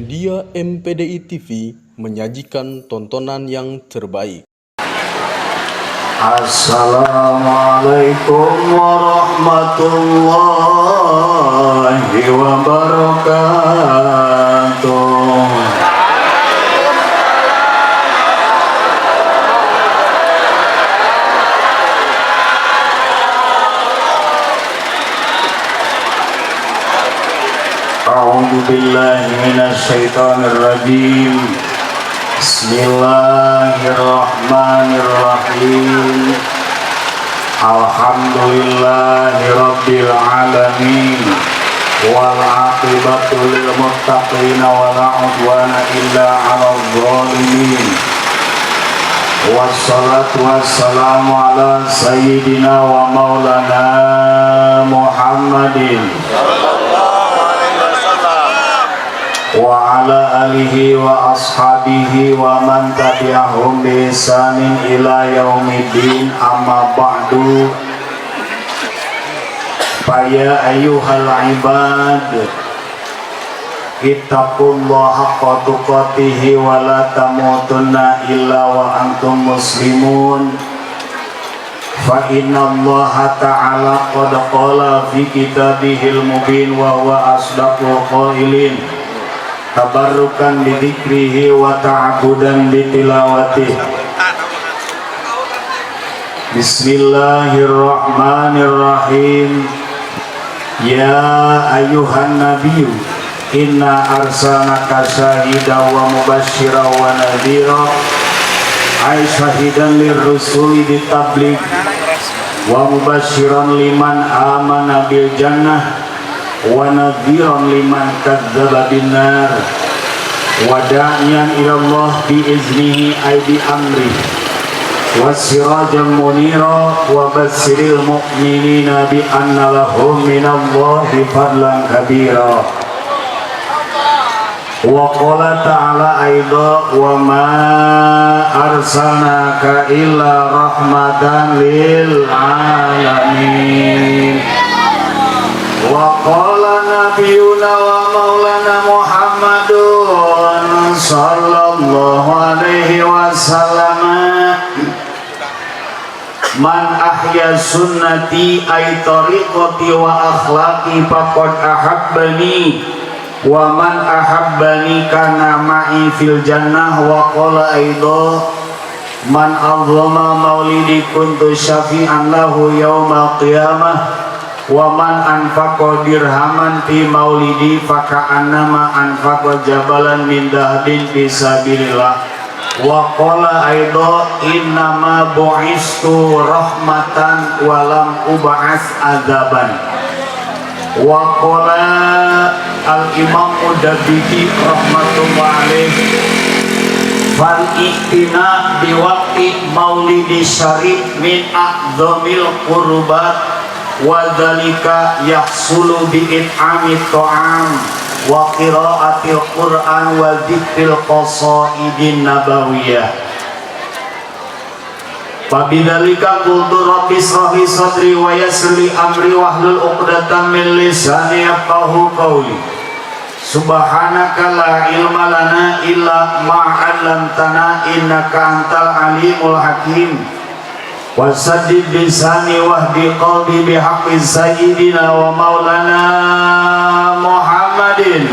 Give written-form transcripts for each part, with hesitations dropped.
Media MPDI TV menyajikan tontonan yang terbaik. Assalamualaikum warahmatullahi wabarakatuh. A'udzu billahi minasy syaithanir rajim. Bismillahirrahmanirrahim. Alhamdulillahi rabbil alamin. Wal aqibatu lil muttaqin wa la udwana illa 'alal zalimin. Wassalatu wassalamu ala sayyidina wa maulana Muhammadin wa ala alihi wa ashabihi wa man tabi'ahum bi ihsanin ila yaumiddin, amma ba'du. Faya ayyuhal ibad, ittaqullaha haqqa tuqatih wa la tamutunna illa wa antum muslimun. Fa innallaha ta'ala qad qala fi kitabihil mubin wa huwa asdaqul qailin, tabarrukan bidzikrihi wa ta'abudan bitilawatih. Bismillahirrahmanirrahim. Ya ayyuhan nabiyyu inna arsalnaka syahidan wa mubasysyiran wa nadhira, ay syahidan lirrusuli bitabligh wa mubasysyiran liman amana bil jannah wa nadhiran liman kadzdzaba binnar wa da'iyan ila Allah bi iznihi ay bi amri wasirajan munira wa basyiril mu'minina bi anna lahum minallahi fadlan kabira. Wa qala ta'ala aidha wa ma arsalnaka illa rahmatan lil alamin. Wa qala nabiyuna wa maulana Muhammadun sallallahu alaihi wasallam, man ahya sunnati ay tariqati wa akhlaqi faqad ahabbani wa man ahabbani kana ma'i fil jannah. Wa qala aidha man azlama maulidi kuntu syafi'an lahu yaumal qiyamah wa man anfaqa dirhaman fi maulidi faka'annama anfaqa jabalan min dahabin fi sabilillah. Wa qala aidha innama bu'istu rahmatan wa lam ub'ats adzaban. Wa qala al-imam Udabbidi rahmatullahi alaihi, fal iktina bi waqti maulidi syarif min a'dzamil qurbat wa dzalika yahsulu bi it'amit ta'am wa qiraatil Qur'an wa dzikril qasaidin nabawiyah. Fabidzalika qultu rabbi shrah li sadri wa yassir li amri wahlul 'uqdatam min lisani yafqahu qawli. Subhanaka la ilma lana illa ma 'allamtana innaka antal alimul hakim. Wasaddid lisani wahdi qalbi bihaqqi sayyidina wa maulana Muhammadin.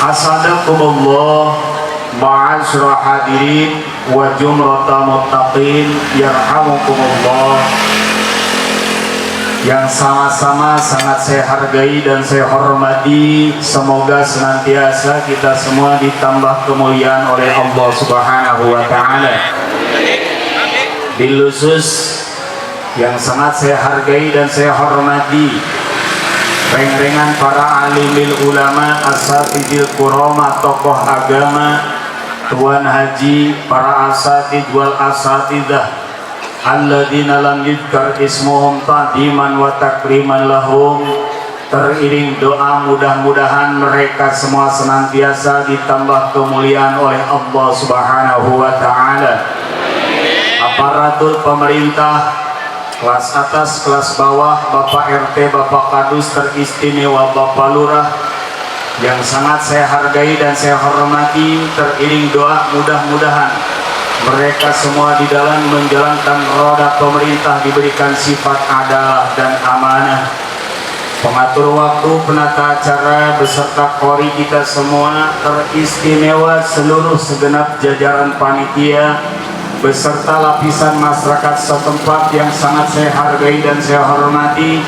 Asadakumullah ma'asyara hadirin wa jumrata muttaqin yarhamukumullah. Yang sama-sama sangat saya hargai dan saya hormati, semoga senantiasa kita semua ditambah kemuliaan oleh Allah Subhanahu wa ta'ala. Bil khusus yang sangat saya hargai dan saya hormati, reng-rengan para alimil ulama, asatidil kurama, tokoh agama, tuan haji, para asatid wal asatidah alladzina lam yudkar ismuhum ta'diman wa takriman lahum, Teriring doa mudah-mudahan mereka semua senantiasa ditambah kemuliaan oleh Allah Subhanahu wa Ta'ala. Aparatur pemerintah, kelas atas, kelas bawah, Bapak RT, Bapak Kadus teristimewa, Bapak Lurah yang sangat saya hargai dan saya hormati, teriring doa mudah-mudahan mereka semua di dalam menjalankan roda pemerintah diberikan sifat adalah dan amanah. Pengatur waktu, penata acara beserta kori kita semua, teristimewa seluruh segenap jajaran panitia beserta lapisan masyarakat setempat yang sangat saya hargai dan saya hormati.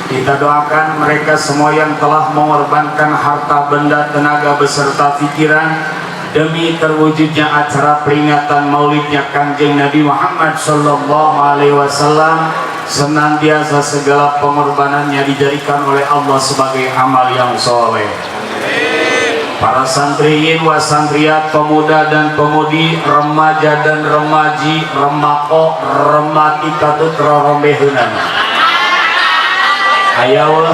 Kita doakan mereka semua yang telah mengorbankan harta benda, tenaga beserta pikiran demi terwujudnya acara peringatan maulidnya Kanjeng Nabi Muhammad Sallallahu Alaihi Wasallam, senantiasa segala pengorbanannya dijadikan oleh Allah sebagai amal yang soleh. Para santriin wa santriat, pemuda dan pemudi, remaja dan remaji, remako, remati katut rorombehunan. Ayo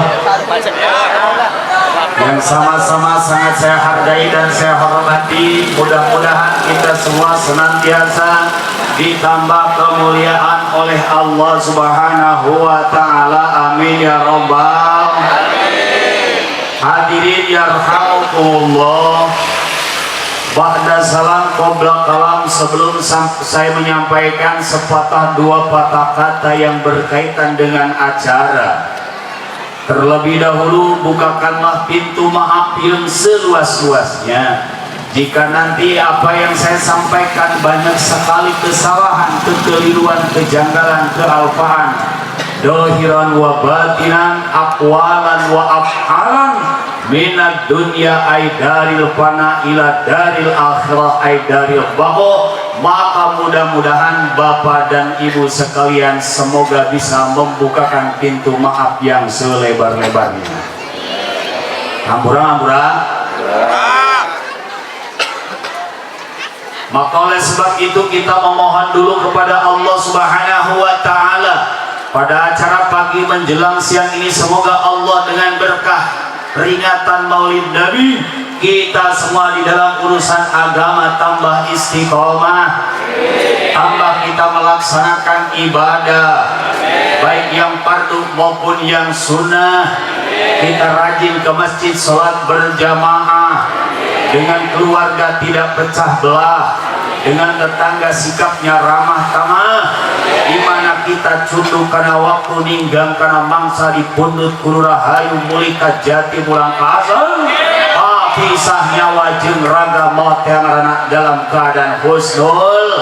yang sama-sama sangat saya hargai dan saya hormati, mudah-mudahan kita semua senantiasa ditambah kemuliaan oleh Allah Subhanahu wa Ta'ala. Amin ya rabbal alamin. Hadirin yarhamukumullah. Ba'da salam qabla kalam, sebelum saya menyampaikan sepatah dua patah kata yang berkaitan dengan acara, terlebih dahulu bukakanlah pintu maaf yang seluas-luasnya. Jika nanti apa yang saya sampaikan banyak sekali kesalahan, kekeliruan, kejanggalan, kealpaan, dohiran wa batinan, aqwalan wa af'alan, minad dunya ay daril fana ila daril akhirah ay daril baqo, maka mudah-mudahan Bapak dan Ibu sekalian semoga bisa membukakan pintu maaf yang selebar-lebarnya. Ampura. Maka oleh sebab itu kita memohon dulu kepada Allah Subhanahu wa Ta'ala pada acara pagi menjelang siang ini, semoga Allah dengan berkah peringatan Maulid Nabi kita semua di dalam urusan agama tambah istiqomah, tambah kita melaksanakan ibadah baik yang fardu maupun yang sunnah. Kita rajin ke masjid, sholat berjamaah, dengan keluarga tidak pecah belah, dengan tetangga sikapnya ramah tamah, di mana kita cundung karena waktu, ninggang karena mangsa, dipundut kulurahayu mulika jati mulang kasar, pisah nyawa jeung raga maut yang anak dalam keadaan husnul,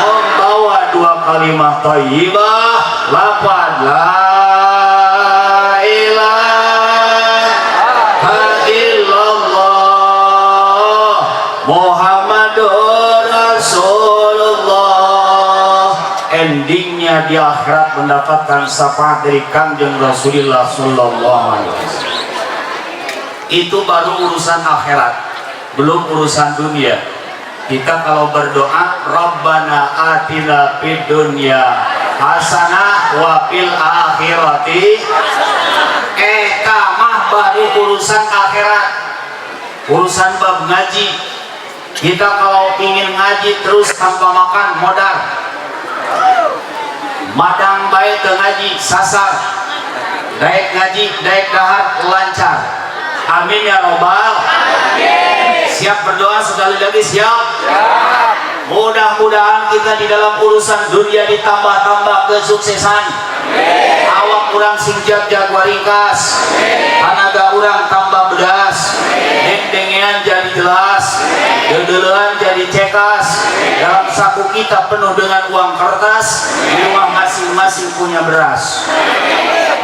membawa dua kalimat thayyibah, lafaz la ilaha illallah Muhammadur Rasulullah. Endingnya di akhirat mendapatkan syafaat dari Kanjeng Rasulullah Sallallahu Alaihi Wasallam. Itu baru urusan akhirat, belum urusan dunia. Kita kalau berdoa Rabbana atina fid dunya hasanah wa fil akhirati, mah baru urusan akhirat, urusan bab ngaji. Kita kalau ingin ngaji terus tanpa makan modal, madang baik ke ngaji sasar, daek ngaji daek dahar lancar. Amin ya robbal. Siap berdoa sekali lagi? Siap. Mudah-mudahan kita di dalam urusan dunia ditambah-tambah kesuksesan. Awak kurang singjak jaguar ringkas, tenaga orang tambah bedas, deng-dengean jadi jelas, dedelean jadi cekas. Dalam saku kita penuh dengan uang kertas, di rumah masing-masing punya beras.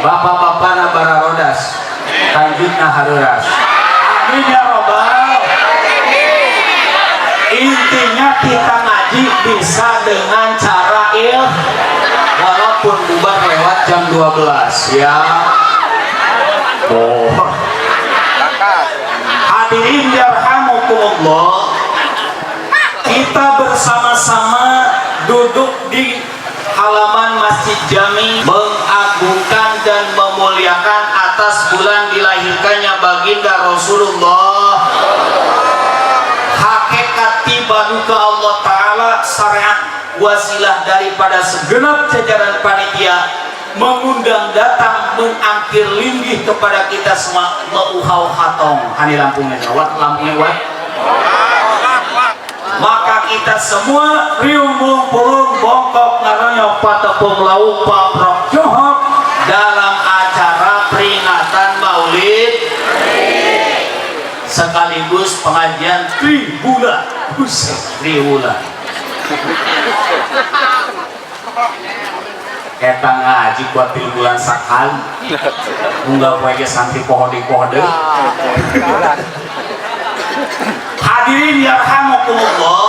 Bapak-bapak nabara rodas, lanjutnya haruras. Amin ya robbal. Intinya kita ngaji bisa dengan cara walaupun bubar lewat jam 12 ya. Hadirin yarhamukumullah, kita bersama-sama duduk di halaman Masjid Jami mengagungkan dan memuliakan atas dilahirkannya baginda Rasulullah. Hakikat tiba duka Allah Ta'ala syariat wasilah daripada segenap jajaran panitia mengundang datang mengangkir linggih kepada kita semua mauhau hatong hani lampunya lampunya wat. Maka kita semua riung pulung bongkok ngaranyo patepung lauk paprok johok dalam acara peringatan Maulid sekaligus pengajian tribulan. Tribulan eta ngaji buat tribulan sakali munggah poe ge santri pohon di pohon. Hadirin yarhamukumullah,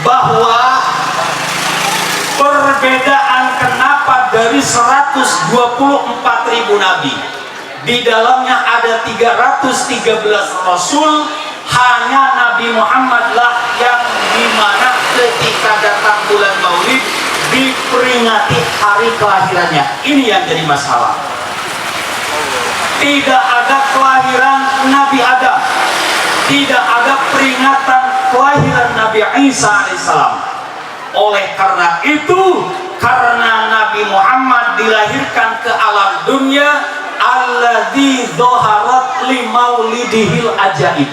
bahwa perbedaan kenapa dari 124.000 nabi di dalamnya ada 313 rasul, hanya Nabi Muhammad lah yang dimana ketika datang bulan Maulid diperingati hari kelahirannya. Ini yang jadi masalah. Tidak ada kelahiran Nabi Adam, tidak ada peringatan kelahiran Nabi Isa alaihissalam. Oleh karena itu, karena Nabi Muhammad dilahirkan ke alam dunia, alladzi dhaharat li maulidihil ajaib.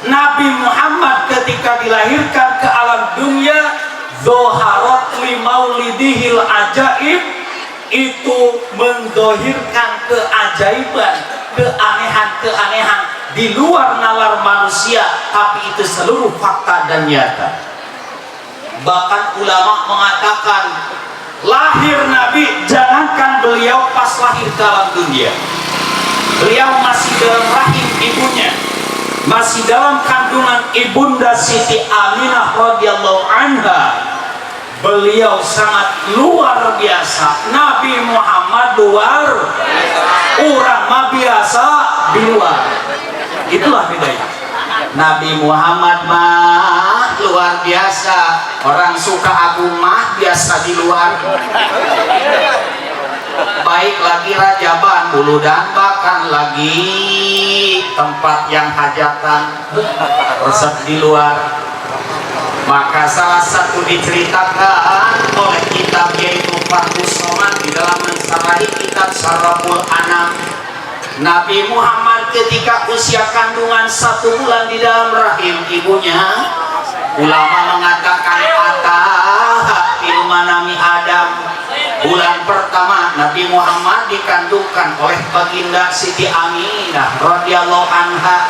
Nabi Muhammad ketika dilahirkan ke alam dunia, dhaharat li maulidihil ajaib, itu mendohirkan keajaiban, keanehan-keanehan di luar nalar manusia, tapi itu seluruh fakta dan nyata. Bahkan ulama mengatakan lahir Nabi, jangankan beliau pas lahir ke alam dunia, beliau masih dalam rahim ibunya, masih dalam kandungan ibunda Siti Aminah radhiyallahu anha, beliau sangat luar biasa. Nabi Muhammad luar, orang mah biasa di luar. Itulah bedanya. Nabi Muhammad mah luar biasa, orang suka aku mah biasa di luar. Baik lagi Rajaban, Bulu dan bahkan lagi tempat yang hajatan resep di luar. Maka salah satu diceritakan oleh kitab yaitu Fathus Somad di dalam mensarahi kitab Syaraful Anam, Nabi Muhammad ketika usia kandungan 1 bulan di dalam rahim ibunya, ulama mengatakan atah ilmanami Adam. Bulan pertama Nabi Muhammad dikandungkan oleh baginda Siti Aminah radhiyallahu anha.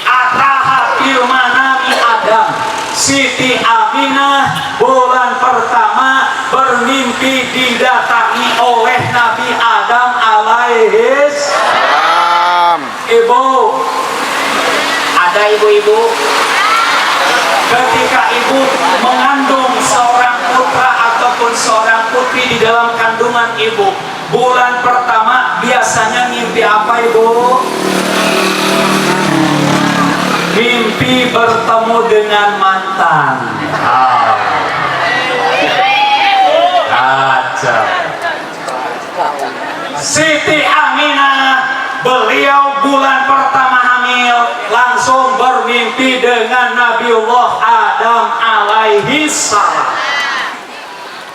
Atah ilmanami Adam. Siti Aminah bulan pertama bermimpi didatangi oleh Nabi Adam alaihis salam. Ibu, ada ibu-ibu ketika ibu mengandung seorang putra ataupun seorang putri di dalam kandungan ibu, bulan pertama biasanya mimpi apa ibu? Mimpi bertemu dengan mantan. Kacau. Siti Aminah, beliau bulan pertama hamil langsung bermimpi dengan Nabiullah Adam alaihi salam.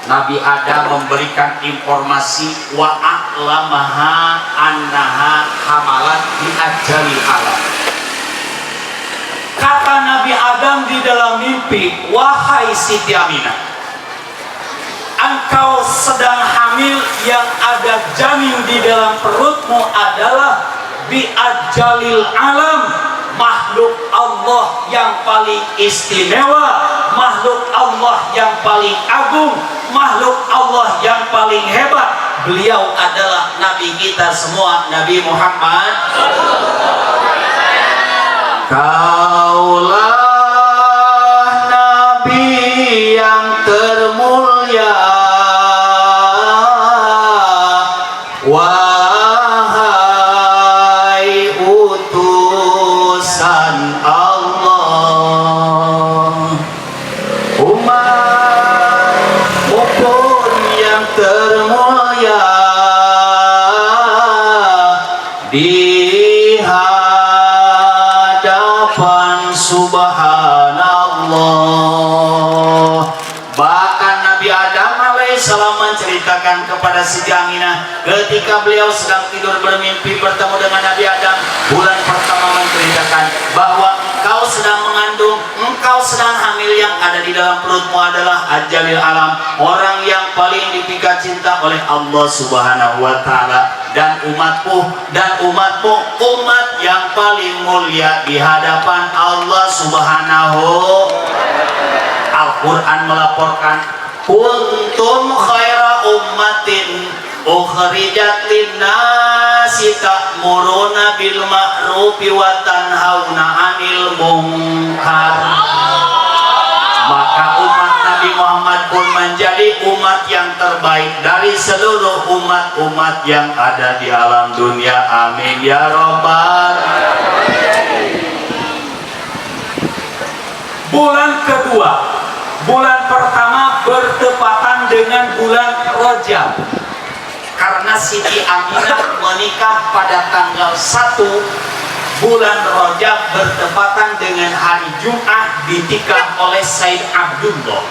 Nabi Adam memberikan informasi wa a'lamaha annaha hamalat bi ajalil alam. Kata Nabi Adam di dalam mimpi, wahai Siti Aminah, engkau sedang hamil, yang ada janin di dalam perutmu adalah biajalil alam, makhluk Allah yang paling istimewa, makhluk Allah yang paling agung, makhluk Allah yang paling hebat. Beliau adalah Nabi kita semua, Nabi Muhammad. Kaulah Nabi yang termulia, wahai utusan Allah, umat-Mu yang termulia, di hadapan Subhanallah. Bahkan Nabi Adam alaihissalam menceritakan kepada Siti Aminah ketika beliau sedang tidur bermimpi bertemu dengan Nabi Adam, bulan pertama menceritakan bahwa engkau sedang mengandung, engkau sedang hamil, yang ada di dalam perutmu adalah ajalil alam, orang yang paling dipikat cinta oleh Allah Subhanahu wa Ta'ala, dan umatmu umat yang paling mulia di hadapan Allah Subhanahu. Al-Quran melaporkan, kuntum khaira ummatin ukhrijat linnasi ta'muruna bil ma'rufi wa tanhauna 'anil munkar. Maka umat Nabi Muhammad pun menjadi umat yang terbaik dari seluruh umat-umat yang ada di alam dunia. Amin ya rabbal. Bulan kedua, bulan pertama bertepatan dengan bulan Rajab, karena Siti Aminah menikah pada tanggal 1 bulan Rajab bertepatan dengan hari Jumat, ditikah oleh Said Abdullah.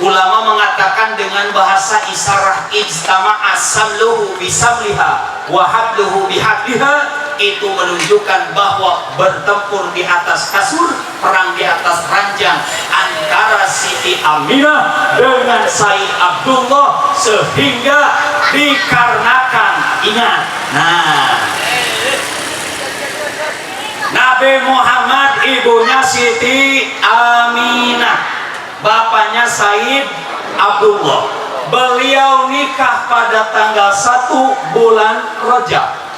Ulama mengatakan dengan bahasa isyarah, ijtama'a samluhu bisamliha wa habluhu bihabliha, itu menunjukkan bahwa bertempur di atas kasur, perang di atas ranjang antara Siti Aminah dengan Said Abdullah, sehingga dikarenakan, ingat, Nabi Muhammad ibunya Siti Aminah, bapaknya Said Abdullah. Beliau nikah pada tanggal 1 bulan Rajab.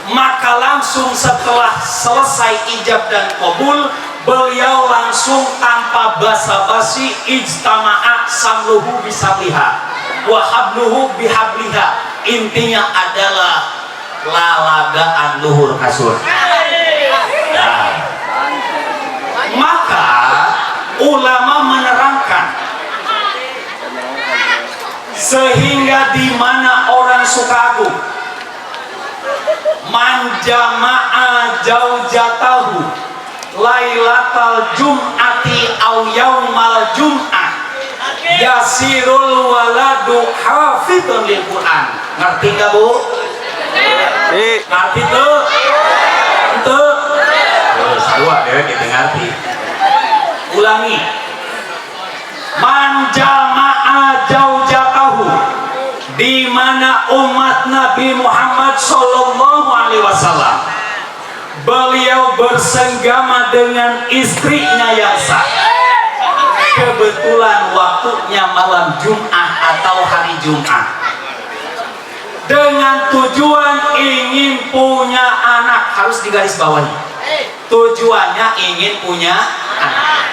Maka langsung setelah selesai ijab dan qabul, beliau langsung tanpa basa-basi ijtama'a samluhu bisabliha wa habluhu bihabliha. Intinya adalah lalagaan luhur kasur. Maka ulama menerangkan, sehingga di mana orang suka agung manjama'a jaujatahu lailatal jum'ati au yaumal jum'ah yasirul waladu hafidun lil Quran. Ngerti gak bu? Ngerti tuh? Tuh terus dua dewek kita ngerti. Ulangi, manjama'a jaujatahu, di mana umat Nabi Muhammad Sallallahu Alaihi Wasallam beliau bersenggama dengan istrinya yang sah. Kebetulan waktunya malam Jumat atau hari Jumat, dengan tujuan ingin punya anak. Harus digarisbawahi, tujuannya ingin punya anak.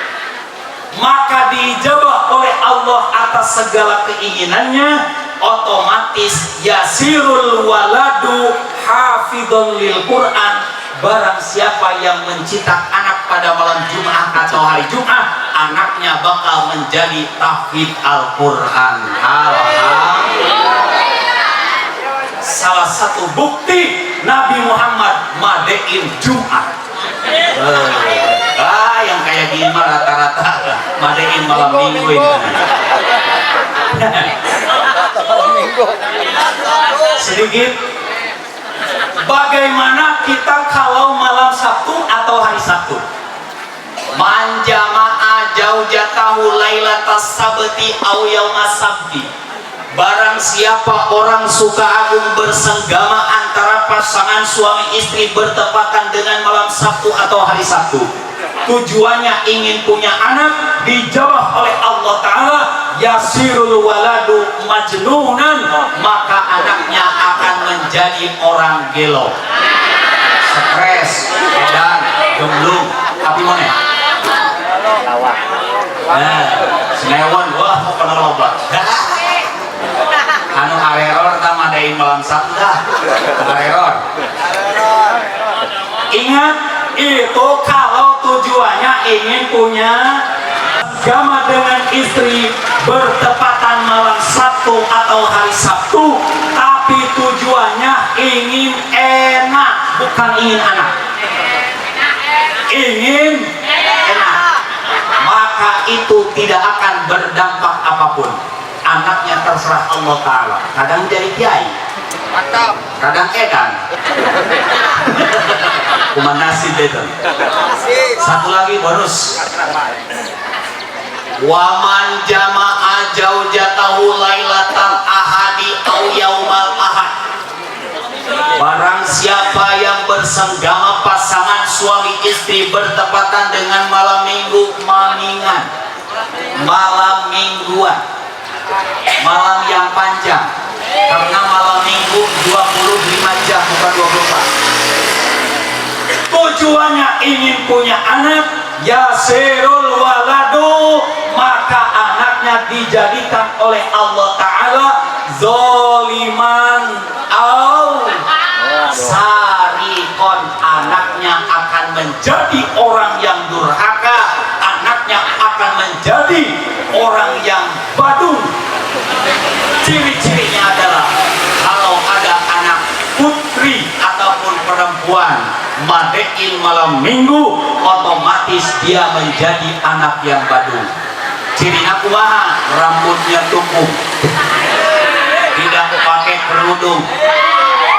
Maka dijawab oleh Allah atas segala keinginannya, otomatis yasirul waladu hafidhun lil Quran. Barang siapa yang mencetak anak pada malam Jumat atau hari Jumat, anaknya bakal menjadi tahfidz Al-Quran. Alhamdulillah. Salah satu bukti Nabi Muhammad madein Jumat. Yang kayak gini mah rata-rata madein malam minggu ini. Sedikit, bagaimana kita kalau malam Sabtu atau hari Sabtu? Manjama'a jaujatahu lailatas sabti au yaumas sabti. Barang siapa orang suka agung bersenggama antara pasangan suami istri bertepatan dengan malam Sabtu atau hari Sabtu, tujuannya ingin punya anak, dijawab oleh Allah Ta'ala yasirul waladu majnunan, maka anaknya akan menjadi orang gelo, stres, edan, gemblung, tapi mana? Senewan, wah pokoknya loba. Anu areror tak madain malam Sabtu dah. Areror. Ingat, itu kalau tujuannya ingin punya gama dengan istri bertepatan malam Sabtu atau hari Sabtu, tapi tujuannya bukan ingin anak, ingin enak, maka itu tidak akan berdampak apapun. Anaknya terserah Allah Ta'ala. Kadang jadi kiai, kadang edan, cuma nasib itu. Satu lagi bonus, waman jama'a jaujatahu lailatal ahadi au yaumal ahad. Barang siapa yang bersenggama pasangan suami istri bertepatan dengan malam minggu, maningan, malam mingguan, malam yang panjang, karena malam minggu 25 jam bukan 24. Tujuannya ingin punya anak, yasirul waladu, maka anaknya dijadikan oleh Allah Ta'ala zoliman au sarikon, anaknya akan menjadi orang yang durhaka, anaknya akan menjadi orang yang badung. Ciri-cirinya adalah kalau ada anak putri ataupun perempuan madein malam minggu, otomatis dia menjadi anak yang badung. Cirinya kumaha? Rambutnya tumbuh, tidak pakai kerudung,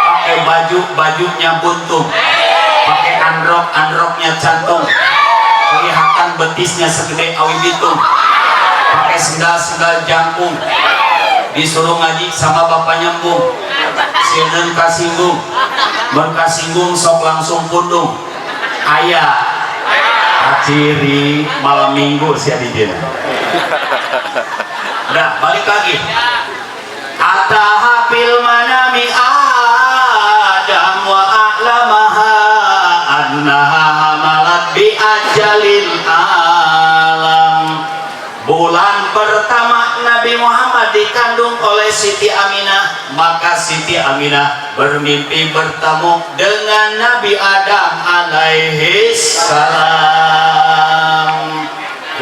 pakai bajunya buntung, pakai androknya cantung, kelihatan betisnya segede awi bitung, pakai sendal jangkung, disuruh ngaji sama bapaknya nyambung, sieun kasinggung, berkasinggung sok langsung pundung. Ayah ciri malam minggu sih adijin. Udah balik lagi. Atahafil manami Adam wa a'lamaha annaha hamalat bi ajalil alam. Bulan pertama Nabi Muhammad dikandung oleh Siti Aminah, maka Siti Aminah bermimpi bertemu dengan Nabi Adam alaihi salam.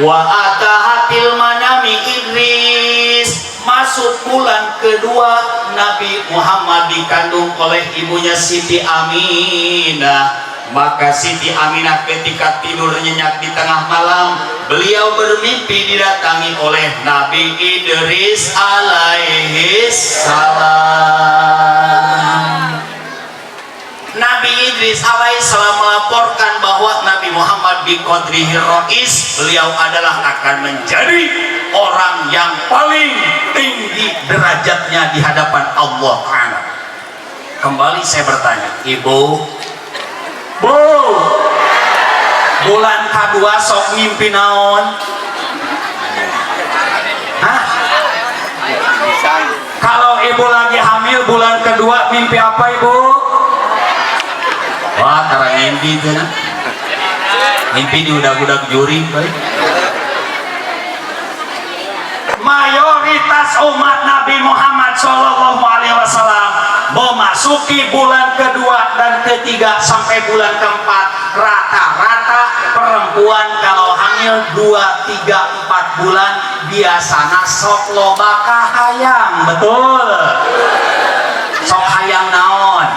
Wa atahatil manami Idris. Masuk bulan kedua Nabi Muhammad dikandung oleh ibunya Siti Aminah, maka Siti Aminah ketika tidur nyenyak di tengah malam, beliau bermimpi didatangi oleh Nabi Idris alaihi salam. Nabi Idris alaihissalam melaporkan bahwa Nabi Muhammad bi qadrihi rais, beliau adalah akan menjadi orang yang paling tinggi derajatnya di hadapan Allah Ta'ala. Kembali saya bertanya, Ibu, Bu, bulan kedua sok ngimpi naon? Hah? Kalau ibu lagi hamil bulan kedua mimpi apa ibu? Wah, tara mimpi itu nah. Mimpi di udak-udak juri. Mayoritas umat Nabi Muhammad SAW memasuki bulan kedua dan ketiga sampai bulan keempat, rata-rata perempuan kalau hamil 2, 3, 4 bulan biasana sok loba kahayang. Betul? Sok hayang naon?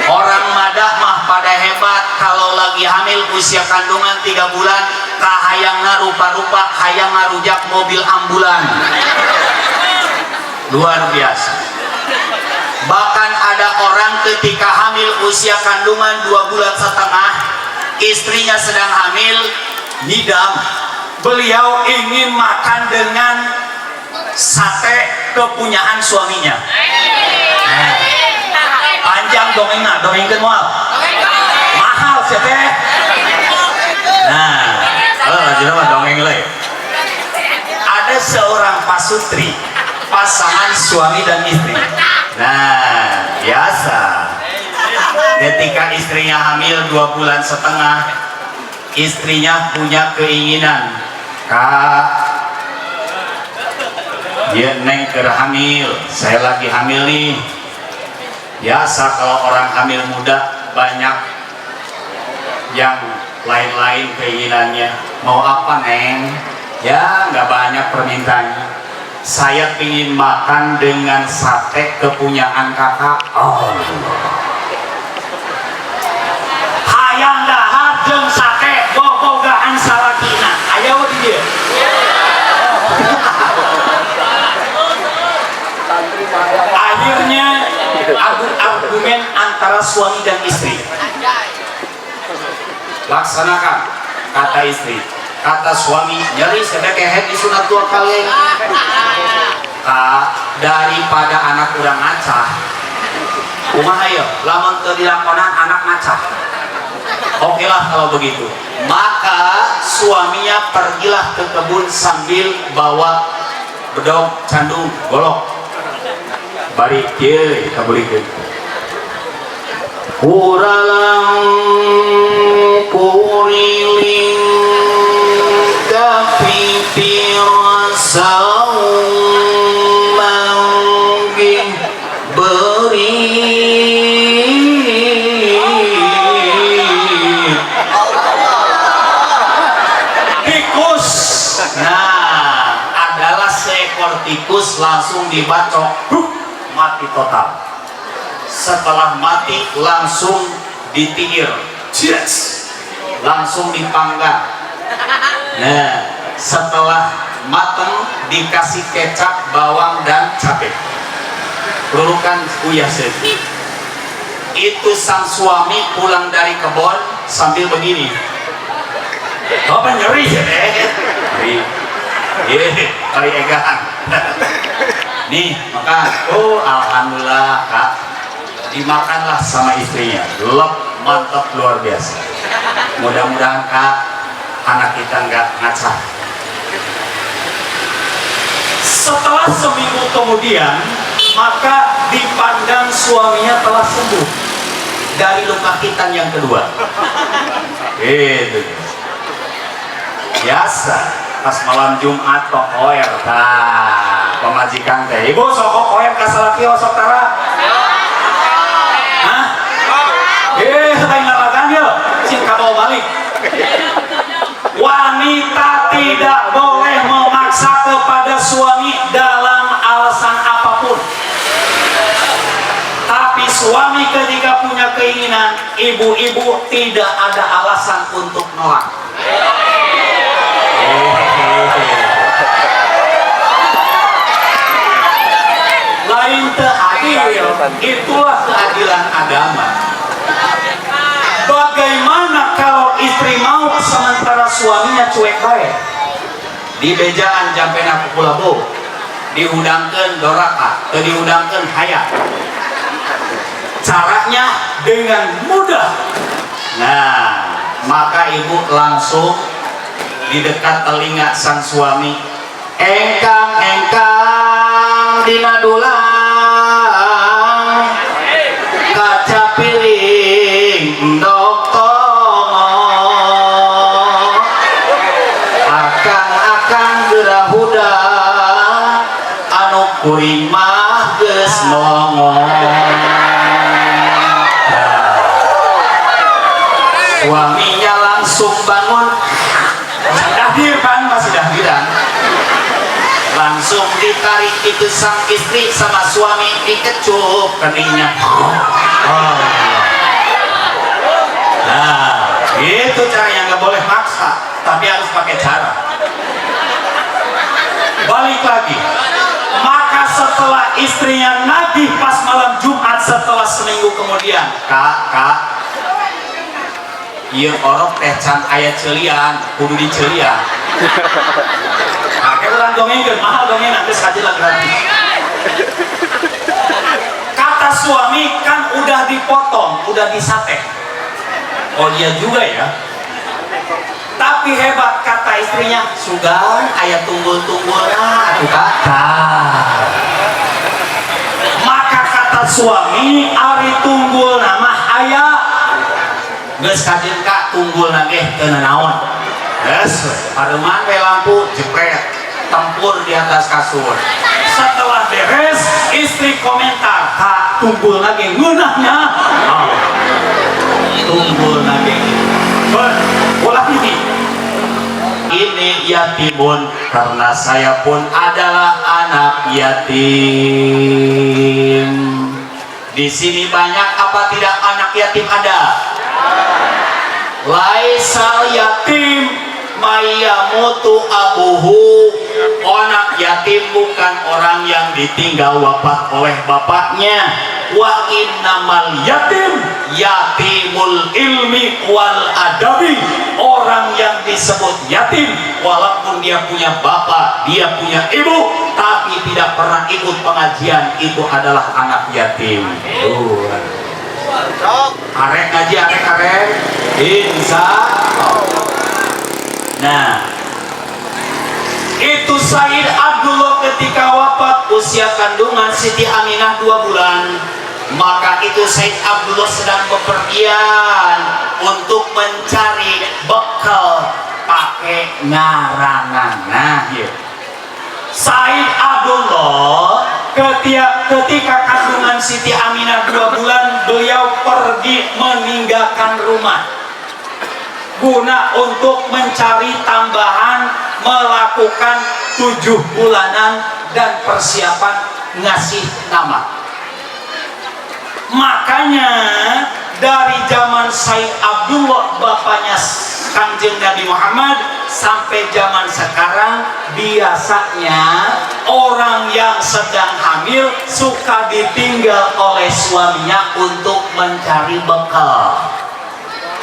Orang madah mah pada hebat, kalau lagi hamil usia kandungan 3 bulan kahayangna rupa-rupa hayang ngarujak mobil ambulan. Luar biasa. Bahkan ada orang ketika hamil usia kandungan 2 bulan setengah, istrinya sedang hamil, ngidam, beliau ingin makan dengan sate kepunyaan suaminya. Panjang dongengna, dongengkeun moal. Mahal sih teh. Nah, jenama dongeng leuy. Ada seorang pasutri, pasangan suami dan istri. Nah, biasa. Ketika istrinya hamil 2 bulan setengah, istrinya punya keinginan, Kak, dia neng hamil, saya lagi hamil nih. Biasa kalau orang hamil muda banyak yang lain-lain keinginannya. Mau apa neng? Ya nggak banyak permintaannya. saya ingin makan dengan sate kepunyaan kakak. Oh, hayang dahar jeung sate bobogaan salakina aya we dieu. Akhirnya argumen antara suami dan istri. Laksanakan, kata istri. Kata suami, nyeri sedekehet di sunat 2 kali. Kak, daripada anak urang ngacah, kumaha ya, lamun teu dilakonan anak ngacah. Oke lah kalau begitu. Maka suaminya pergilah ke kebun sambil bawa bedog, candung, golok. Bari kieu kabulikeun. Kuralang kuriling kapipir saumanggih beri tikus. Nah, adalah seekor tikus langsung dibacok, mati total. Setelah mati langsung ditiir, langsung dipanggang. Nah, setelah mateng dikasih kecap, bawang dan cabai. Lulukan uyah sedih. Itu sang suami pulang dari kebun sambil begini. Apa nyeri ya? Kali egahan. Nih makan. Oh alhamdulillah kak. Dimakanlah sama istrinya. Lep, mantap, luar biasa. Mudah-mudahan kak anak kita nggak ngacak. Setelah seminggu kemudian, maka dipandang suaminya telah sembuh dari luka hitam yang kedua. Itu biasa pas malam Jumat kok koer tah pemajikan teh ibu sok koer ka salaki sok tara. Hah? Teh ngalagan yeuh cing kabawa balik. Wanita tidak boleh memaksa kepada suami dalam alasan apapun. Tapi suami ketika punya keinginan, ibu-ibu tidak ada alasan untuk nolak. Lain teu adil, itulah keadilan agama. Bagaimana kalau istri mau sementara suaminya cuek bae? Di bejaan jampena pukulabu, diundangkeun doraka, teu diundangkeun hayat. Caranya dengan mudah. Nah, maka ibu langsung di dekat telinga sang suami, engkang dina dulang kaca piring dokter akang gerahuda anu kuring mah geus nongol. Suaminya langsung bangun, masih dahdiran, langsung ditarik itu sang istri sama suami dikecup keningnya. Nah, itu cara yang nggak boleh maksa, tapi harus pakai cara. Balik lagi, maka setelah istrinya nagih pas malam Jumat setelah seminggu kemudian, kak, iya orok teh can aya celian, kudu dicelian. Nah, kayak orang dongengkeun, mahal dongengan, geus kajilan gratis. Kata suami kan udah dipotong, udah disate. Oh iya juga ya. Tapi hebat kata istrinya, sugan aya tunggul-tunggulna atuh kata. Maka kata suami, ari tunggulna mah aya geus kajin kak tunggul nage teu naon. Geus pareman we lampu jepret tempur di atas kasur. Setelah beres istri komentar, kak tunggul nage ngeunahnya. Tunggul nage. Ulah ini. ini yatimun karena saya pun adalah anak yatim. Di sini banyak apa tidak anak yatim ada? Laisal yatim mayamutu abuhu. Anak yatim bukan orang yang ditinggal wafat oleh bapaknya. Wa innamal yatim yatimul ilmi wal adabi. Orang yang disebut yatim walaupun dia punya bapak, dia punya ibu, tapi tidak pernah ikut pengajian, itu adalah anak yatim. Arek ngaji, arek insya Allah. Nah, itu Said Abdullah ketika wafat usia kandungan Siti Aminah 2 bulan. Maka itu Said Abdullah sedang bepergian untuk mencari bekal pakai ngarangan. Nah, ya. Said Abdullah ketika kandungan Siti Aminah 2 bulan, beliau pergi meninggalkan rumah guna untuk mencari tambahan, melakukan 7 bulanan dan persiapan ngasih nama. Makanya dari zaman Said Abdullah bapaknya Kanjeng Nabi Muhammad sampai zaman sekarang, biasanya orang yang sedang hamil suka ditinggal oleh suaminya untuk mencari bekal.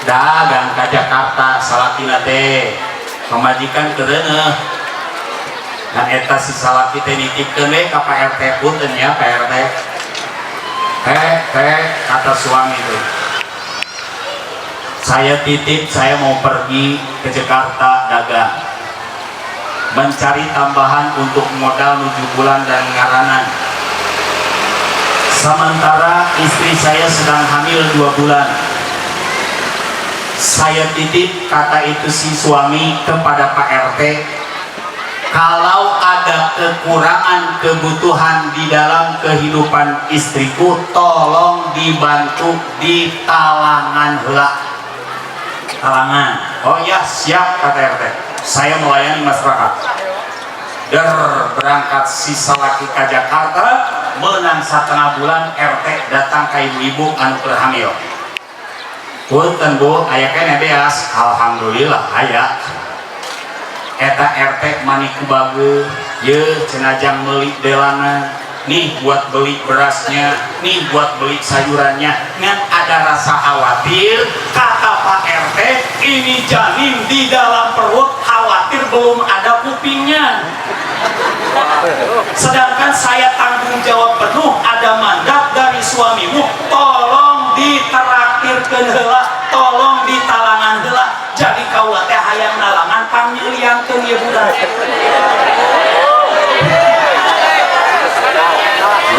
Dagang ke Jakarta salakina teh pemajikan kereuneuh. Nah eta si salaki teh nitipkeun we ka Pak RT punten ya Pak RT. Kata suami itu, saya titip, saya mau pergi ke Jakarta dagang, mencari tambahan untuk modal 7 bulan dan ngaranan. Sementara istri saya sedang hamil 2 bulan. Saya titip, kata itu si suami kepada Pak RT, kalau ada kekurangan kebutuhan di dalam kehidupan istriku, tolong dibantu di talangan heula. Talangan. Oh ya, siap kata RT. Saya melayani masyarakat. Berangkat si salaki ke Jakarta, menang 1,5 bulan RT datang ke ibu-ibu anu hamil. Punten Bu, aya keneh beas. Alhamdulillah aya. Eta RT manik bagus, ye cenajang meuli delana, nih buat beli berasnya, nih buat beli sayurannya. Ngan ada rasa khawatir, kata Pak RT, ini janin di dalam perut, khawatir belum ada kupingnya. Sedangkan saya tanggung jawab penuh, ada mandat dari suamimu, tolong diteraktirkeun heula, tolong ditalangan heula. Jadi kaula teh hayang nalangan panyeuliangkeun ieu budak.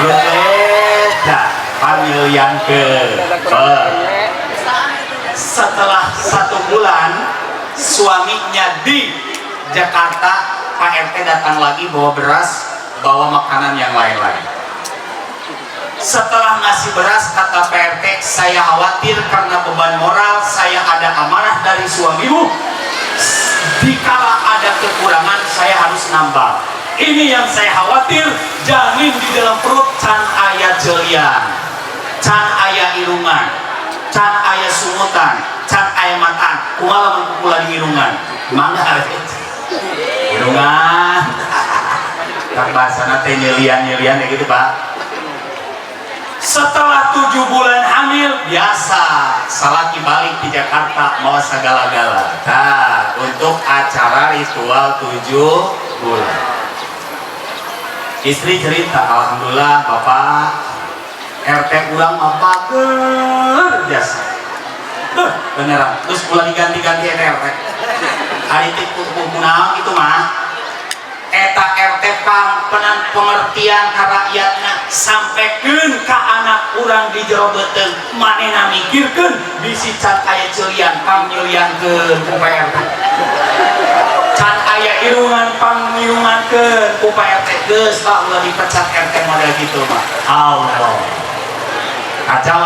Beda panyeuliangkeun. Setelah 1 bulan suaminya di Jakarta, Pak RT datang lagi bawa beras, bawa makanan yang lain-lain. Setelah ngasih beras, kata Pak RT, saya khawatir karena beban moral, saya ada amanah dari suamimu. Dikala ada kekurangan, saya harus nambah. Ini yang saya khawatir, janin di dalam perut can aya celian, can aya irungan, can aya sumutan, can aya matan. Kumaha mun kukula di irungan? Mangga irungan. Tak bahasana teh nyelian-nyelian kayak gitu, Pak. Setelah 7 bulan hamil, biasa salaki balik di Jakarta mau segala-gala. Nah, untuk acara ritual 7 bulan. Istri cerita, alhamdulillah Bapak RT urang mah bager jasa. Beneran. Terus pula diganti-ganti RT. Ari teh kunaon gitu mah. Eta RT pang pengertian ka rakyatna sampekeun ka anak urang di jero beuteung, manehna mikirkeun bisi can aya ceulian panyeuliankeun ku RT. Can aya irungan pangirungankeun ku RT. Geus tak ulah dipecat RT model gitu mah. Allah. Kacau.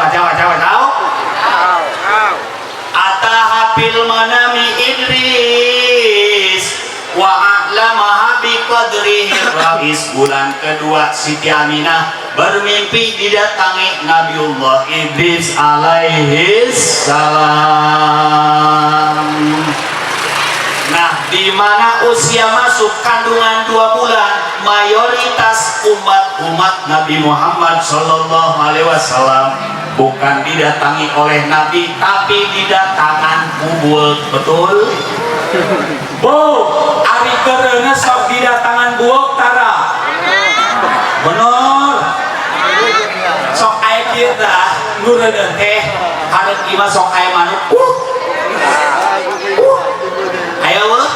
Atahapil manami Idris wa a'lamaha biqadrihi rais. Bulan kedua Siti Aminah bermimpi didatangi Nabiullah Idris alaihi salam. Nah, di mana usia masuk kandungan 2 bulan, mayoritas umat Nabi Muhammad sallallahu alaihi wasallam bukan didatangi oleh Nabi, tapi didatangan buuk. Betul? Bu, ari kereuna sok didatangan buuk tara. Bener. Sok aya kieu tah, nureun teh hareup imah sok aya manuk. Ayo weh.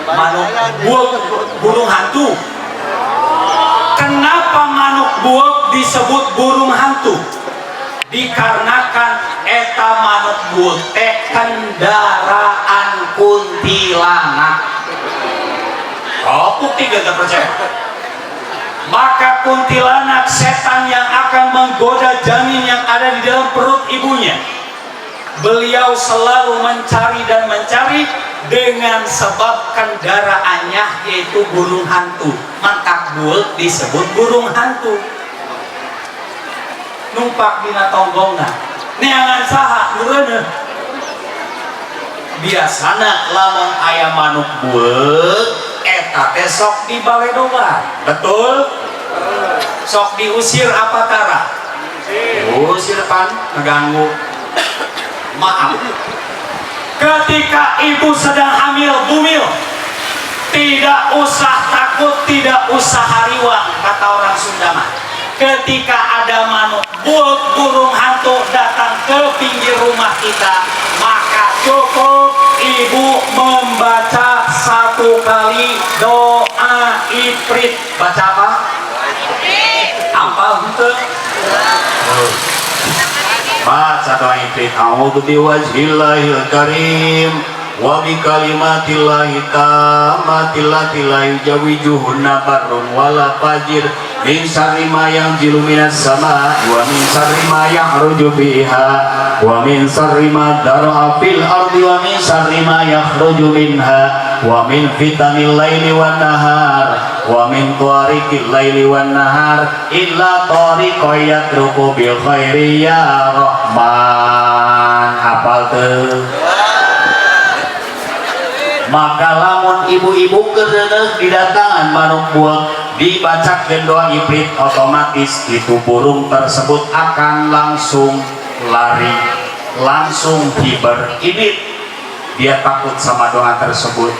Manuk buuk burung hantu. Kenapa manuk buuk disebut burung hantu? Dikarenakan eta manuk buuk teh kendaraan kuntilanak. Oh, bukti gak percaya? Maka kuntilanak setan yang akan menggoda janin yang ada di dalam perut ibunya, beliau selalu mencari dan mencari dengan sebab kendaraannya yaitu burung hantu. Maka buuk disebut burung hantu. Numpak dina tonggongna neangan saha nureuneuh. Biasana lamun aya manuk buuk eta teh sok dibaledogan. Betul? Sok diusir apa tara? Usir pan ngeganggu. Maaf, ketika ibu sedang hamil bumil, tidak usah takut, tidak usah hariwang, kata orang Sunda mah. Ketika ada manuk buuk burung hantu datang ke pinggir rumah kita, maka cukup ibu membaca 1 kali doa ifrit. Baca apa? Apa henteu? Baca doa ifrit. A'udzu biwajhillahil karim wa bi kalimatillahi tammati allati la yujawijuhunna barrun wala fajir min syarri ma yanzilu minas sama wa min syarri ma ya'ruju biha wa min syarri ma dara'a fil ardi wa min syarri ma yakhruju minha wa min fitanil laili wan nahar wa min tariqil laili wan nahar illa tariqan yatruku bil khairi ya rahman. Hafal teu? Maka lamun ibu-ibu kereuneuh didatangan manuk buuk dibacakeun doa ifrit, otomatis itu burung tersebut akan langsung lari, langsung hiber. Ini dia takut sama doa tersebut.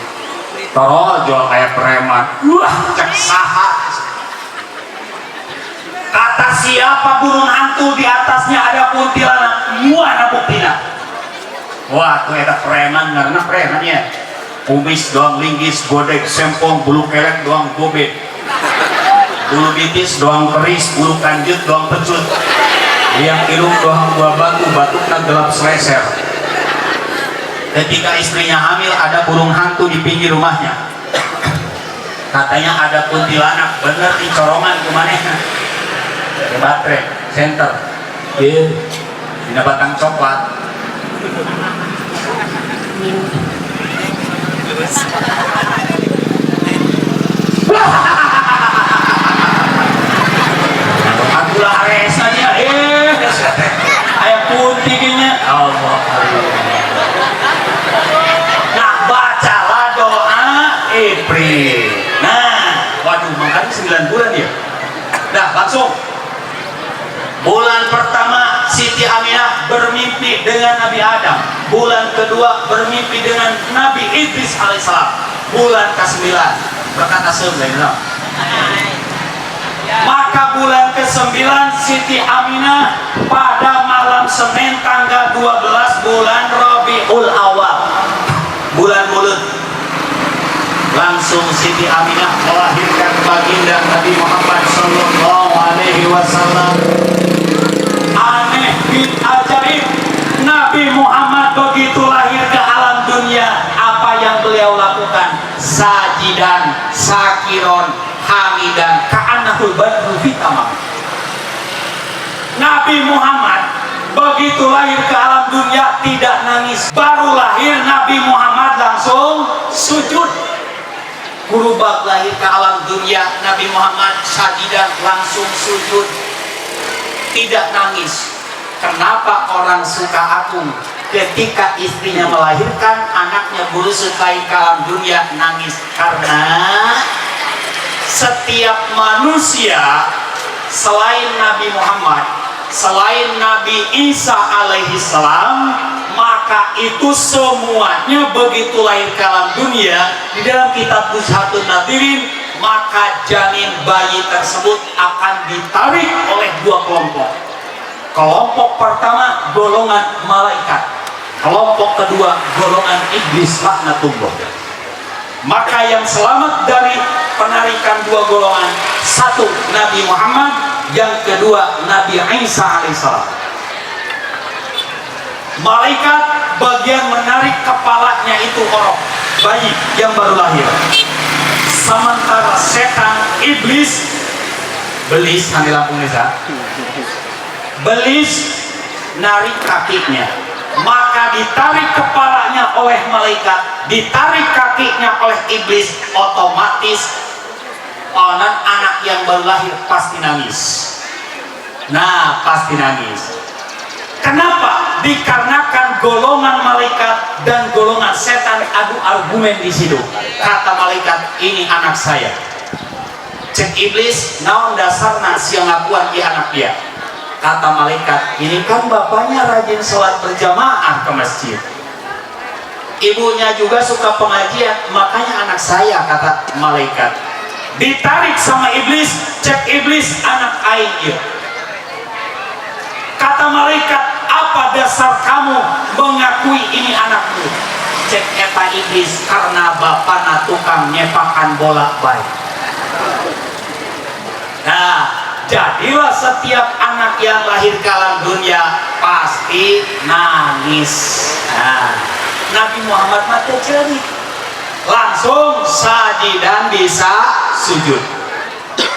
Torojol kayak preman. Wah, cek saha. Kata siapa burung hantu di atasnya ada kuntilanak? Muana buktina. Wah, tuh eta preman karena preman ya. Kumis doang linggis, godek, sempong, bulu kelek doang gobek, bulu bitis doang keris, bulu kanjut doang pecut, yang irung doang buah batu, batuknya gelap seleser. Ketika istrinya hamil ada burung hantu di pinggir rumahnya, katanya ada kuntilanak, bener di corongan kemanehna ke baterai, center iya, dina batang coklat. Akulah aresanya aya putihnya Allah. Nah, bacalah doa ifrit. Nah, waduh, makanya 9 bulan ya. Nah, langsung bulan pertama Siti Aminah bermimpi dengan Nabi Adam. Bulan kedua bermimpi dengan Nabi Idris alaihissalam. Bulan ke-9 berkata sebenarnya. Maka bulan ke-9 Siti Aminah pada malam Senin tanggal 12 bulan Rabiul Awal, bulan Maulud, langsung Siti Aminah melahirkan baginda Nabi Muhammad sallallahu alaihi wasallam. Aneh bin ajaib, Nabi Muhammad begitu lahir ke alam dunia, apa yang beliau lakukan? Sajidan, sakiron, hamidan, ka'annahul badru fitamam. Nabi Muhammad begitu lahir ke alam dunia tidak nangis. Baru lahir Nabi Muhammad langsung sujud. Berubah lahir ke alam dunia Nabi Muhammad sajidah langsung sujud, tidak nangis. Kenapa orang suka agung ketika istrinya melahirkan anaknya berusaha lahir ke alam dunia nangis? Karena setiap manusia selain Nabi Muhammad, selain Nabi Isa alaihi salam, maka itu semuanya begitu lahir ke alam dunia di dalam kitab Nuzhatun Nadirin, maka janin bayi tersebut akan ditarik oleh dua kelompok. Kelompok pertama golongan malaikat, kelompok kedua golongan iblis laknatullah. Maka yang selamat dari penarikan dua golongan, satu Nabi Muhammad, yang kedua Nabi Isa alaihissalam. Malaikat bagian menarik kepalanya itu orang bayi yang baru lahir, sementara setan iblis belis nanti Lampung Nisa belis narik kakinya, maka ditarik kepalanya oleh malaikat, ditarik kakinya oleh iblis, otomatis anak yang baru lahir pasti nangis. Nah, pasti nangis. Kenapa? Dikarenakan golongan malaikat dan golongan setan adu argumen di situ. Kata malaikat, ini anak saya. Cek iblis, naon dasarna siang ngakuan di anak dia. Kata malaikat, ini kan bapaknya rajin sholat berjamaah ke masjid. Ibunya juga suka pengajian, makanya anak saya, kata malaikat. Ditarik sama iblis, cek iblis, anak aing ieu. Kata malaikat, apa dasar kamu mengakui ini anakmu? Cek eta iblis, karena bapakna tukang nyepakan bola baik. Nah, jadilah setiap anak yang lahir ke alam dunia pasti nangis. Nah, Nabi Muhammad mati cerit, langsung sajidan bisa sujud.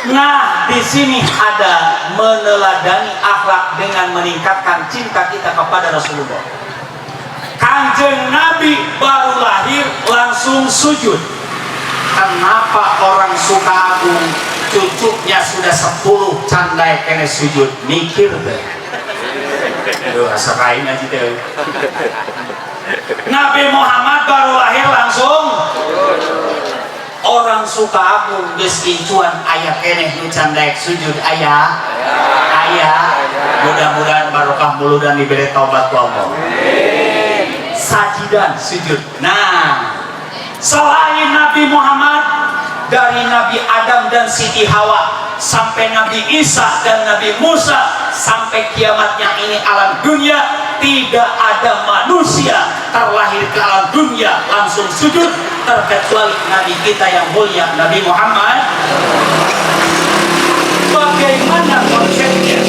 Nah, di sini ada meneladani akhlak dengan meningkatkan cinta kita kepada Rasulullah. Kanjeng Nabi baru lahir langsung sujud. Kenapa orang suka agung cucunya sudah 10 candai kene sujud? Mikir deh. Aduh, asa kain aja deh. Nabi Muhammad baru lahir langsung. Orang suka agung geus incuan aya keneh nu candaek sujud aya. Mudah-mudahan barokah mulu dan diberi taubat ku Allah. Sajidan sujud. Nah, selain Nabi Muhammad, dari Nabi Adam dan Siti Hawa sampai Nabi Isa dan Nabi Musa, sampai kiamatnya ini alam dunia, tidak ada manusia terlahir ke alam dunia langsung sujud terkecuali Nabi kita yang mulia Nabi Muhammad. Bagaimana konsepnya?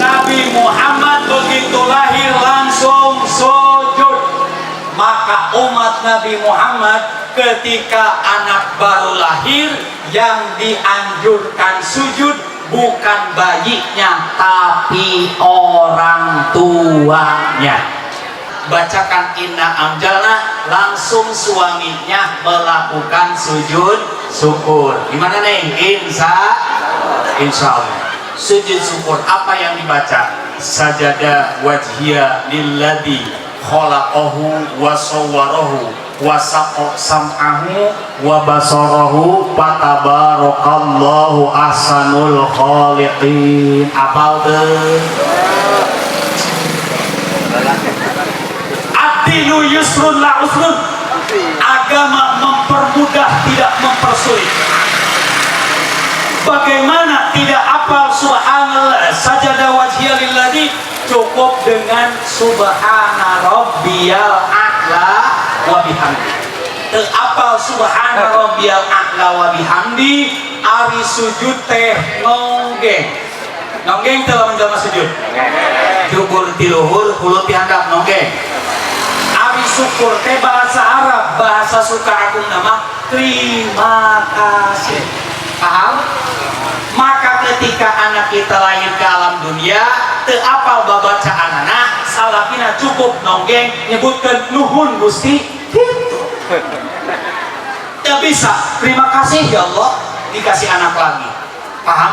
Nabi Muhammad begitu lahir langsung sujud. Maka umat Nabi Muhammad ketika anak baru lahir yang dianjurkan sujud bukan bayinya tapi orang tuanya. Bacakan inna amjalna, langsung suaminya melakukan sujud syukur. Gimana nih? Insya Allah sujud syukur. Apa yang dibaca? Sajada wajhiya lilladzi khalaqahu wa sawwarahu wa saqqa sam'ahu wa basarahu fatabarakallahu ahsanul khaliqin. Apal teu? Ad-dinu yusrun la usrun. Agama mempermudah, tidak mempersulit. Bagaimana tidak apal subhanallah sajada wajhiya lilladzi? Cukup dengan subhana rabbiyal a'la wa bihamdi. Teu apal subhana rabbiyal a'la wa bihamdi, ari sujud teh nonggeng. Nonggeng teu lamun jalma sujud. Syukur ti luhur, hulu ti handap nonggeng. Ari syukur teh bahasa Arab, bahasa suka agung nama terima kasih. Paham? Maka ketika anak kita lahir ke alam dunia dunia teu apal babacaanana salakina cukup nonggeng nyebutkeun nuhun Gusti gitu. Ya bisa, terima kasih ya Allah dikasih anak lagi. Paham?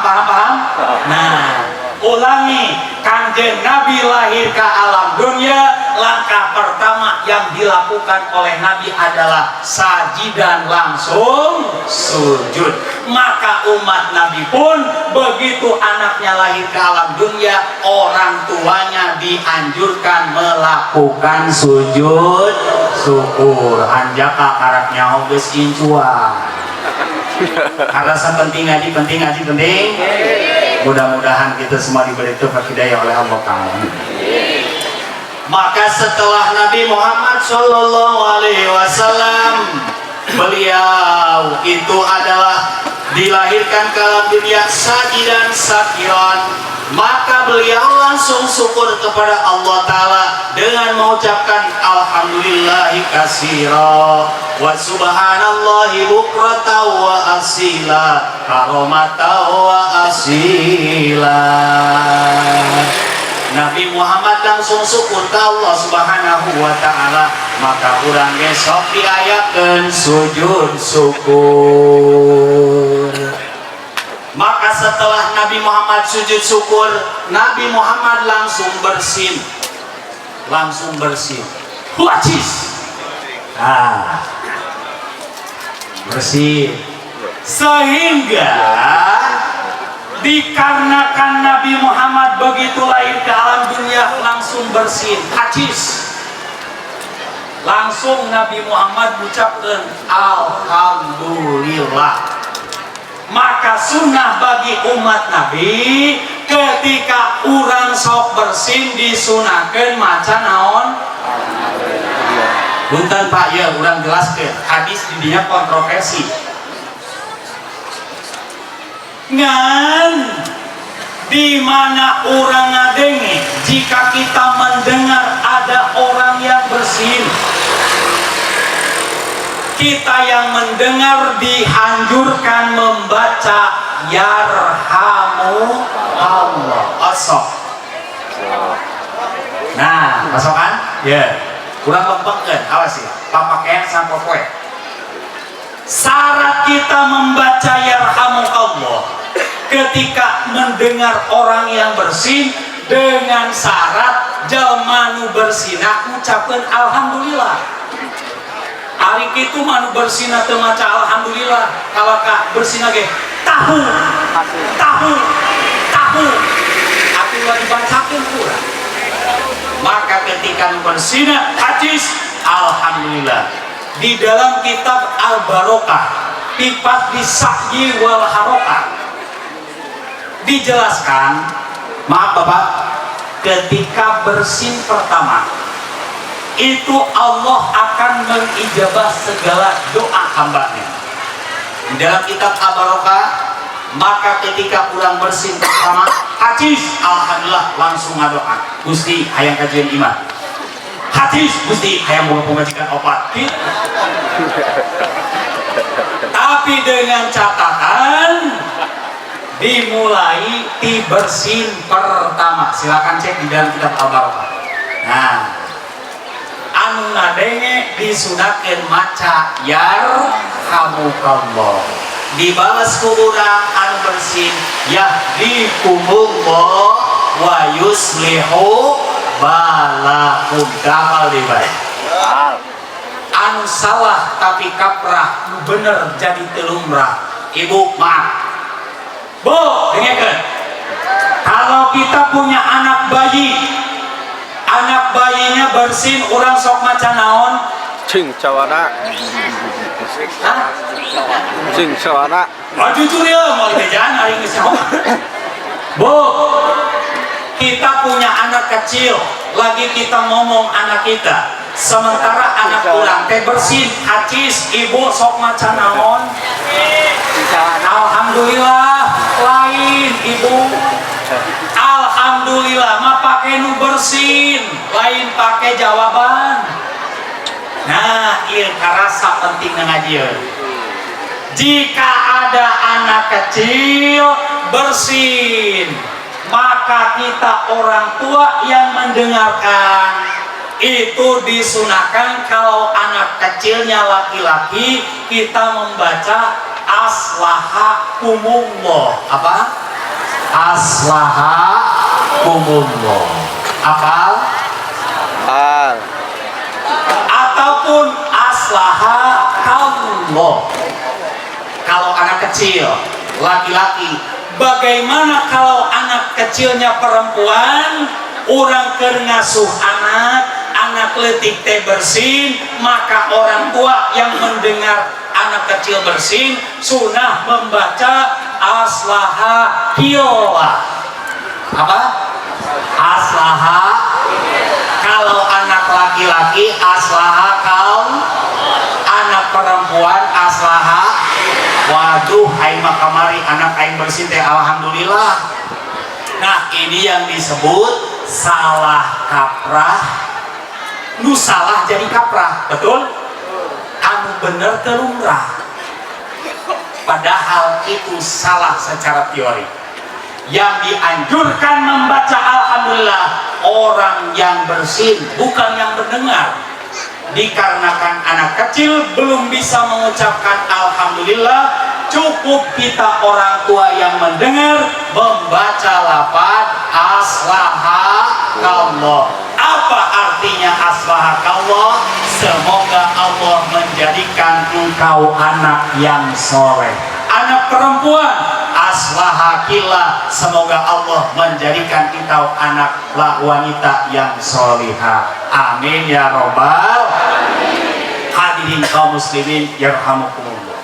Nah, ulangi, Kanjeng Nabi lahir ke alam dunia, langkah pertama yang dilakukan oleh Nabi adalah sajidan, langsung sujud. Maka umat Nabi pun begitu anaknya lahir ke alam dunia, orang tuanya dianjurkan melakukan sujud syukur. Anjaka karaknya geus incuan. Karena sepenting ngaji penting. Mudah-mudahan kita semua diberi taufik hidayah oleh Allah Ta'ala. Maka setelah Nabi Muhammad Sallallahu Alaihi Wasallam, beliau itu adalah dilahirkan ke alam dunia sajidan sakiran, maka beliau langsung syukur kepada Allah Ta'ala dengan mengucapkan alhamdulillahi katsira wa subhanallahi bukrata wa asila karomata wa asila. Nabi Muhammad langsung syukur ke Allah Subhanahu wa Ta'ala, maka urang gesok diayakeun sujud syukur. Maka setelah Nabi Muhammad sujud syukur, Nabi Muhammad langsung bersin. Huacis. Bersih. Sehingga dikarenakan Nabi Muhammad begitu lahir ke alam dunia langsung bersin, hacis, langsung Nabi Muhammad mengucapkan alhamdulillah. Maka sunnah bagi umat Nabi ketika urang sok bersin disunahkeun maca naon? Punten Pak, ya urang jelaskeun hadis di dinya kontroversi. Ngan di mana orang ngadenge jika kita mendengar ada orang yang bersin, kita yang mendengar dianjurkan membaca yarhamu Allah. Asok. Nah, masuk kan? Ya. Kurang lempengkeun, awas ya. Papakean sampo poe. Syarat kita membaca yarhamu Allah ketika mendengar orang yang bersin dengan syarat jalma nu bersinah ngucapkeun alhamdulillah. Ari kitu mah nu bersinah teu maca alhamdulillah, kalau ka bersinah ge tahu. Atuh dibacakeun kurang. Maka ketika nu bersinah hadis alhamdulillah. Di dalam kitab Al-Barokah Pifat Disahyi wal Harokah dijelaskan, maaf Bapak, ketika bersin pertama itu Allah akan mengijabah segala doa hambanya. Di dalam kitab Al-Barokah, maka ketika kurang bersin pertama hadis alhamdulillah langsung ngadoa, Gusti hayang kajian iman, hadis Gusti hayang boga pemajikan opat. Tapi dengan catatan dimulai di bersin pertama. Silakan cek di dalam kitab Al-Barokah. Nah, anu ngadenge disunatkeun maca yarhamukallah, dibalas ku urang anu bersin yahdikumullah wa yuslihu balakum. Kapal dibaca anu salah tapi kaprah nu bener jadi telumrah. Ibu maaf, Bu, dengarkan. Kalau kita punya anak bayinya bersin, orang sok maca naon? Cing cawana. Cing cawana. Jujur ya, mau jangan hari ini sama. Bu, kita punya anak kecil, lagi kita ngomong anak kita. Sementara anak ulang teh bersin, hadis ibu sok maca naon? Alhamdulillah, lain ibu. Alhamdulillah mah pakai nu bersin, lain pakai jawaban. Nah, ieu karasa penting ngajieun. Jika ada anak kecil bersin, maka kita orang tua yang mendengarkan. Itu disunahkan kalau anak kecilnya laki-laki kita membaca aslahakumullah. Apa? Aslahakumullah. Apa? Ataupun aslahakallah. Kalau anak kecil laki-laki. Bagaimana kalau anak kecilnya perempuan? Orang ngasuh anak letik teh bersin, maka orang tua yang mendengar anak kecil bersin sunah membaca aslaha killah. Apa? Aslaha. Kalau anak laki-laki aslaha kaum, anak perempuan aslaha. Waduh, aing mah kamari anak aing bersin teh alhamdulillah. Nah, ini yang disebut salah kaprah. Nu salah jadi kaprah, betul? Anu bener teu lumrah. Padahal itu salah secara teori. Yang dianjurkan membaca alhamdulillah orang yang bersin, bukan yang mendengar. Dikarenakan anak kecil belum bisa mengucapkan alhamdulillah, cukup kita orang tua yang mendengar membaca lafaz aslahakallah. Apa artinya aslahakallah? Semoga Allah menjadikan engkau anak yang soleh. Anak perempuan aslahakillah, semoga Allah menjadikan engkau anak wanita yang solihah. Amin ya robbal. Hadirin kaum muslimin yarhamukumullah.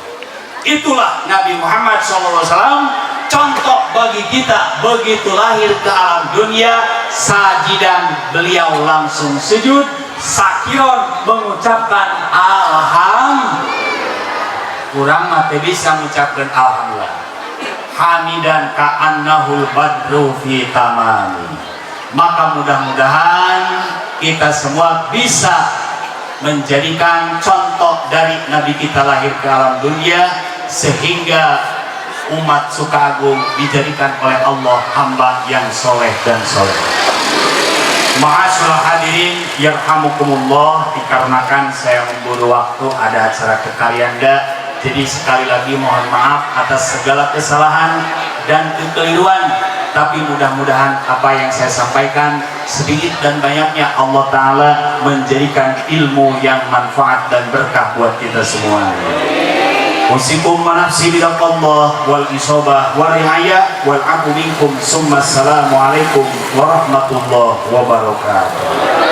Itulah Nabi Muhammad SAW, contoh bagi kita. Begitu lahir ke alam dunia, sajidan beliau langsung sujud, sakiron mengucapkan kurang mati bisa mengucapkan alhamdulillah. Hamidan ka'annahul badru fi tamami. Maka mudah-mudahan kita semua bisa menjadikan contoh dari Nabi kita lahir ke alam dunia, sehingga umat Sukagung dijadikan oleh Allah hamba yang soleh dan soleh. Ma'asyiral hadirin yarhamukumullah, dikarenakan saya memburu waktu, ada acara kekalianda, jadi sekali lagi mohon maaf atas segala kesalahan dan kekeliruan. Tapi mudah-mudahan apa yang saya sampaikan sedikit dan banyaknya Allah Ta'ala menjadikan ilmu yang manfaat dan berkah buat kita semua. Usikum manafsi bidaqallah wal isobah wal riayah wal afu minkum summa assalamualaikum warahmatullahi wabarakatuh.